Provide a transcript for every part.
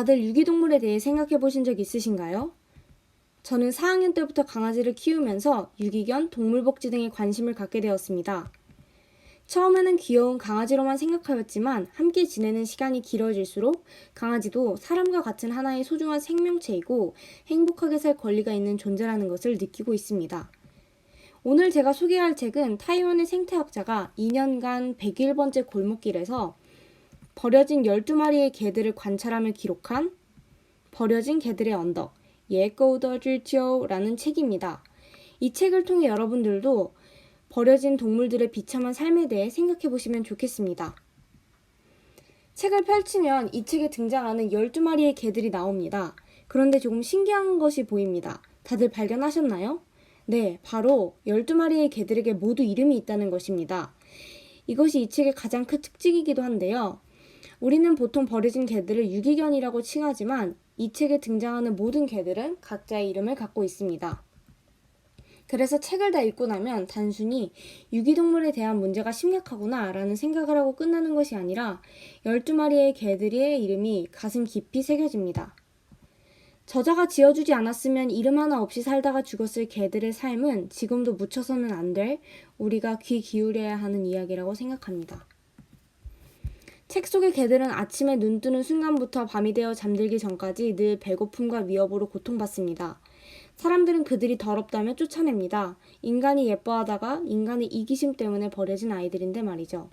다들 유기동물에 대해 생각해 보신 적 있으신가요? 저는 4학년 때부터 강아지를 키우면서 유기견, 동물복지 등에 관심을 갖게 되었습니다. 처음에는 귀여운 강아지로만 생각하였지만 함께 지내는 시간이 길어질수록 강아지도 사람과 같은 하나의 소중한 생명체이고 행복하게 살 권리가 있는 존재라는 것을 느끼고 있습니다. 오늘 제가 소개할 책은 타이완의 생태학자가 2년간 101번째 골목길에서 버려진 12마리의 개들을 관찰하며 기록한 버려진 개들의 언덕, 예거우더질티오라는 책입니다. 이 책을 통해 여러분들도 버려진 동물들의 비참한 삶에 대해 생각해 보시면 좋겠습니다. 책을 펼치면 이 책에 등장하는 12마리의 개들이 나옵니다. 그런데 조금 신기한 것이 보입니다. 다들 발견하셨나요? 네, 바로 12마리의 개들에게 모두 이름이 있다는 것입니다. 이것이 이 책의 가장 큰 특징이기도 한데요. 우리는 보통 버려진 개들을 유기견이라고 칭하지만 이 책에 등장하는 모든 개들은 각자의 이름을 갖고 있습니다. 그래서 책을 다 읽고 나면 단순히 유기동물에 대한 문제가 심각하구나 라는 생각을 하고 끝나는 것이 아니라 12마리의 개들의 이름이 가슴 깊이 새겨집니다. 저자가 지어주지 않았으면 이름 하나 없이 살다가 죽었을 개들의 삶은 지금도 묻혀서는 안 될 우리가 귀 기울여야 하는 이야기라고 생각합니다. 책 속의 개들은 아침에 눈 뜨는 순간부터 밤이 되어 잠들기 전까지 늘 배고픔과 위협으로 고통받습니다. 사람들은 그들이 더럽다며 쫓아냅니다. 인간이 예뻐하다가 인간의 이기심 때문에 버려진 아이들인데 말이죠.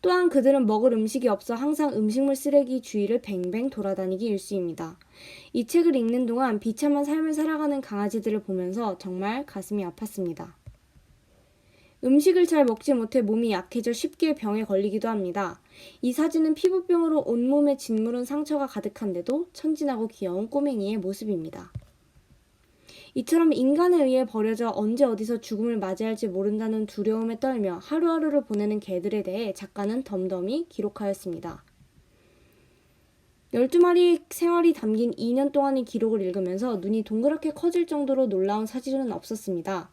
또한 그들은 먹을 음식이 없어 항상 음식물 쓰레기 주위를 뱅뱅 돌아다니기 일쑤입니다. 이 책을 읽는 동안 비참한 삶을 살아가는 강아지들을 보면서 정말 가슴이 아팠습니다. 음식을 잘 먹지 못해 몸이 약해져 쉽게 병에 걸리기도 합니다. 이 사진은 피부병으로 온몸에 짓무른 상처가 가득한데도 천진하고 귀여운 꼬맹이의 모습입니다. 이처럼 인간에 의해 버려져 언제 어디서 죽음을 맞이할지 모른다는 두려움에 떨며 하루하루를 보내는 개들에 대해 작가는 덤덤히 기록하였습니다. 12마리의 생활이 담긴 2년 동안의 기록을 읽으면서 눈이 동그랗게 커질 정도로 놀라운 사실은 없었습니다.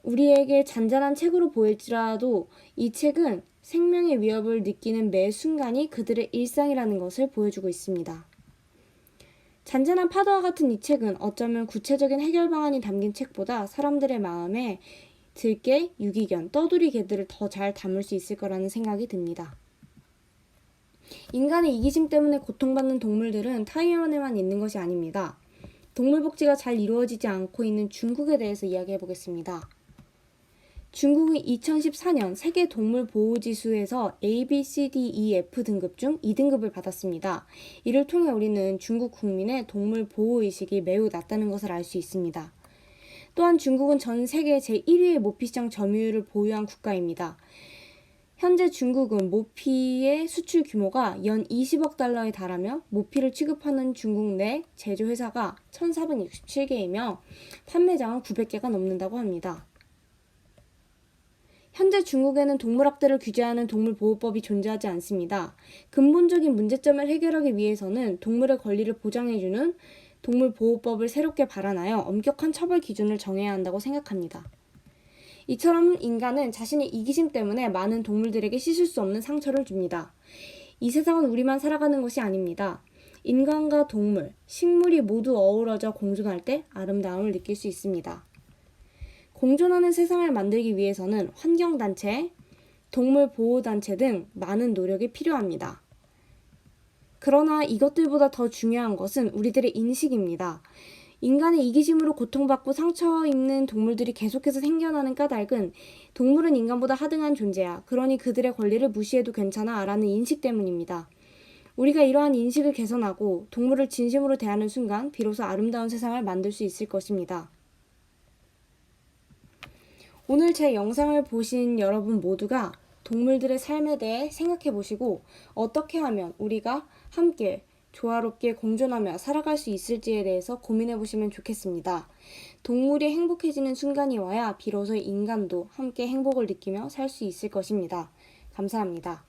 우리에게 잔잔한 책으로 보일지라도 이 책은 생명의 위협을 느끼는 매 순간이 그들의 일상이라는 것을 보여주고 있습니다. 잔잔한 파도와 같은 이 책은 어쩌면 구체적인 해결 방안이 담긴 책보다 사람들의 마음에 들게 유기견, 떠돌이 개들을 더 잘 담을 수 있을 거라는 생각이 듭니다. 인간의 이기심 때문에 고통받는 동물들은 타이완에만 있는 것이 아닙니다. 동물복지가 잘 이루어지지 않고 있는 중국에 대해서 이야기해 보겠습니다. 중국은 2014년 세계 동물 보호 지수에서 A, B, C, D, E, F 등급 중 2등급을 받았습니다. 이를 통해 우리는 중국 국민의 동물 보호 의식이 매우 낮다는 것을 알 수 있습니다. 또한 중국은 전 세계 제1위의 모피시장 점유율을 보유한 국가입니다. 현재 중국은 모피의 수출 규모가 연 20억 달러에 달하며 모피를 취급하는 중국 내 제조회사가 1,467개이며 판매장은 900개가 넘는다고 합니다. 현재 중국에는 동물학대를 규제하는 동물보호법이 존재하지 않습니다. 근본적인 문제점을 해결하기 위해서는 동물의 권리를 보장해주는 동물보호법을 새롭게 발안하여 엄격한 처벌 기준을 정해야 한다고 생각합니다. 이처럼 인간은 자신의 이기심 때문에 많은 동물들에게 씻을 수 없는 상처를 줍니다. 이 세상은 우리만 살아가는 것이 아닙니다. 인간과 동물, 식물이 모두 어우러져 공존할 때 아름다움을 느낄 수 있습니다. 공존하는 세상을 만들기 위해서는 환경단체, 동물보호단체 등 많은 노력이 필요합니다. 그러나 이것들보다 더 중요한 것은 우리들의 인식입니다. 인간의 이기심으로 고통받고 상처 입는 동물들이 계속해서 생겨나는 까닭은 동물은 인간보다 하등한 존재야. 그러니 그들의 권리를 무시해도 괜찮아 라는 인식 때문입니다. 우리가 이러한 인식을 개선하고 동물을 진심으로 대하는 순간 비로소 아름다운 세상을 만들 수 있을 것입니다. 오늘 제 영상을 보신 여러분 모두가 동물들의 삶에 대해 생각해 보시고 어떻게 하면 우리가 함께 조화롭게 공존하며 살아갈 수 있을지에 대해서 고민해 보시면 좋겠습니다. 동물이 행복해지는 순간이 와야 비로소 인간도 함께 행복을 느끼며 살 수 있을 것입니다. 감사합니다.